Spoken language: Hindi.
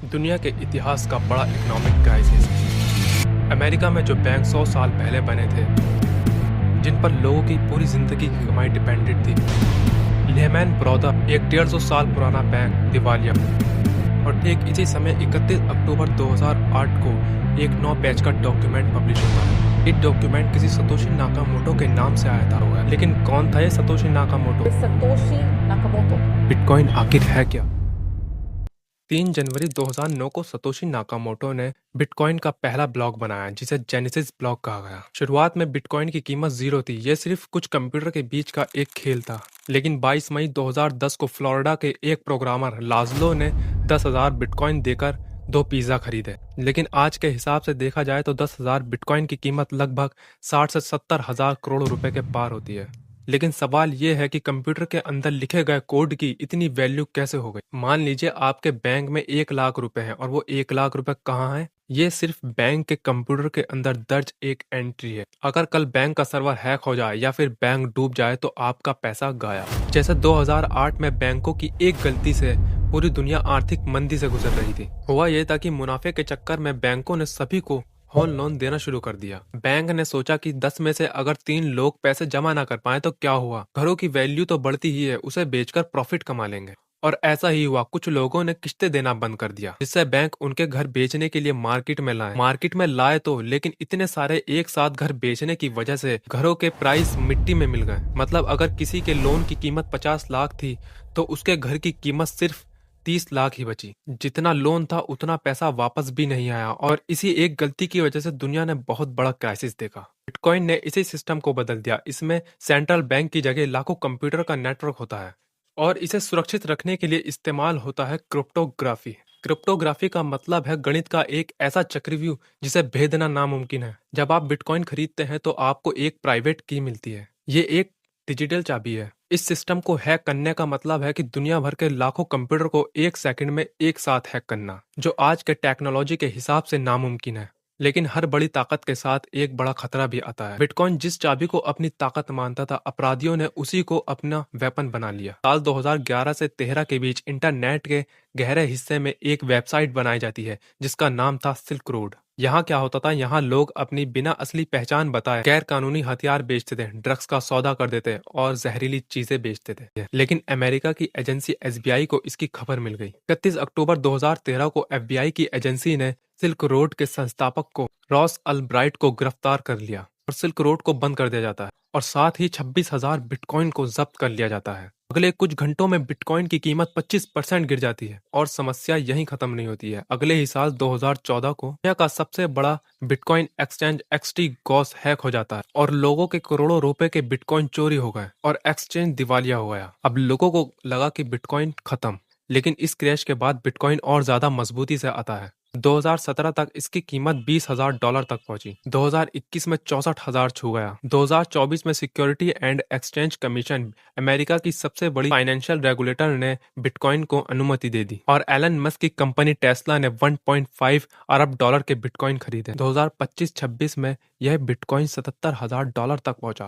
दुनिया के इतिहास का बड़ा इकोनॉमिक क्राइसिस। अमेरिका में जो बैंक 100 साल पहले बने थे, जिन पर लोगों की पूरी जिंदगी की कमाई डिपेंडेंट थी, लेहमैन ब्रदर एक 150 साल पुराना बैंक दिवालिया। और ठीक इसी समय 31 अक्टूबर 2008 को एक 9 पेज का डॉक्यूमेंट पब्लिश होता है। ये डॉक्यूमेंट किसी सतोशी नाकामोटो के नाम से आया था होगा, लेकिन कौन था ये Satoshi Nakamoto? Satoshi Nakamoto. Bitcoin आखिर है क्या? 3 जनवरी 2009 को सतोशी नाकामोटो ने बिटकॉइन का पहला ब्लॉक बनाया, जिसे जेनेसिस ब्लॉक कहा गया। शुरुआत में बिटकॉइन की कीमत 0 थी। यह सिर्फ कुछ कंप्यूटर के बीच का एक खेल था। लेकिन 22 मई 2010 को फ्लोरिडा के एक प्रोग्रामर लाजलो ने 10,000 बिटकॉइन देकर 2 पिज्जा खरीदे। लेकिन आज के हिसाब से देखा जाए तो 10,000 बिटकॉइन की कीमत लगभग 60 से 70 हजार करोड़ रुपए के पार होती है। लेकिन सवाल यह है कि कंप्यूटर के अंदर लिखे गए कोड की इतनी वैल्यू कैसे हो गई? मान लीजिए आपके बैंक में 1 लाख रुपए हैं और वो 1 लाख रुपए कहाँ हैं? ये सिर्फ बैंक के कंप्यूटर के अंदर दर्ज एक एंट्री है। अगर कल बैंक का सर्वर हैक हो जाए या फिर बैंक डूब जाए तो आपका पैसा गायब। जैसे 2008 में बैंकों की एक गलती से पूरी दुनिया आर्थिक मंदी से गुजर रही थी। हुआ ये था कि मुनाफे के चक्कर में बैंकों ने सभी को होम लोन देना शुरू कर दिया। बैंक ने सोचा कि 10 में से अगर 3 लोग पैसे जमा ना कर पाए तो क्या हुआ? घरों की वैल्यू तो बढ़ती ही है, उसे बेचकर प्रॉफिट कमा लेंगे। और ऐसा ही हुआ। कुछ लोगों ने किस्तें देना बंद कर दिया, जिससे बैंक उनके घर बेचने के लिए मार्केट में लाए तो, लेकिन इतने सारे एक साथ घर बेचने की वजह से घरों के प्राइस मिट्टी में मिल गए। मतलब अगर किसी के लोन की कीमत 50 लाख थी तो उसके घर की कीमत सिर्फ 30 लाख ही बची। जितना लोन था उतना पैसा वापस भी नहीं आया। और इसी एक गलती की वजह से दुनिया ने बहुत बड़ा क्राइसिस देखा। बिटकॉइन ने इसी सिस्टम को बदल दिया। इसमें सेंट्रल बैंक की जगह लाखों कंप्यूटर का नेटवर्क होता है और इसे सुरक्षित रखने के लिए इस्तेमाल होता है क्रिप्टोग्राफी। क्रिप्टोग्राफी का मतलब है गणित का एक ऐसा चक्रव्यूह जिसे भेदना नामुमकिन है। जब आप बिटकॉइन खरीदते हैं तो आपको एक प्राइवेट की मिलती है। ये एक डिजिटल चाबी है। इस सिस्टम को हैक करने का मतलब है कि दुनिया भर के लाखों कंप्यूटर को एक सेकंड में एक साथ हैक करना, जो आज के टेक्नोलॉजी के हिसाब से नामुमकिन है। लेकिन हर बड़ी ताकत के साथ एक बड़ा खतरा भी आता है। बिटकॉइन जिस चाबी को अपनी ताकत मानता था, अपराधियों ने उसी को अपना वेपन बना लिया। साल 2011 से 13 के बीच इंटरनेट के गहरे हिस्से में एक वेबसाइट बनाई जाती है जिसका नाम था सिल्क रोड। यहाँ क्या होता था? यहाँ लोग अपनी बिना असली पहचान बताए गैर कानूनी हथियार बेचते थे, ड्रग्स का सौदा कर देते और जहरीली चीजें बेचते थे। लेकिन अमेरिका की एजेंसी एसबीआई को इसकी खबर मिल गई। 31 अक्टूबर 2013 को एफबीआई की एजेंसी ने सिल्क रोड के संस्थापक को रॉस अल्ब्राइट को गिरफ्तार कर लिया और सिल्क रोड को बंद कर दिया जाता है और साथ ही 26,000 बिटकॉइन को जब्त कर लिया जाता है। अगले कुछ घंटों में बिटकॉइन की कीमत 25% गिर जाती है और समस्या यहीं खत्म नहीं होती है। अगले ही साल 2014 को दुनिया का सबसे बड़ा बिटकॉइन एक्सचेंज एक्सटी गॉस हैक हो जाता है और लोगों के करोड़ों रुपए के बिटकॉइन चोरी हो गए और एक्सचेंज दिवालिया हो गया। अब लोगों को लगा कि बिटकॉइन खत्म, लेकिन इस क्रैश के बाद बिटकॉइन और ज्यादा मजबूती से आता है। 2017 तक इसकी कीमत $20,000 तक पहुंची। 2021 में 64,000 छू गया। 2024 में security and exchange commission, America की सबसे बड़ी फाइनेंशियल रेगुलेटर, ने बिटकॉइन को अनुमति दे दी और एलन मस्क की कंपनी टेस्ला ने 1.5 अरब डॉलर के बिटकॉइन खरीदे। 2025-26 में यह बिटकॉइन $77,000 तक पहुंचा।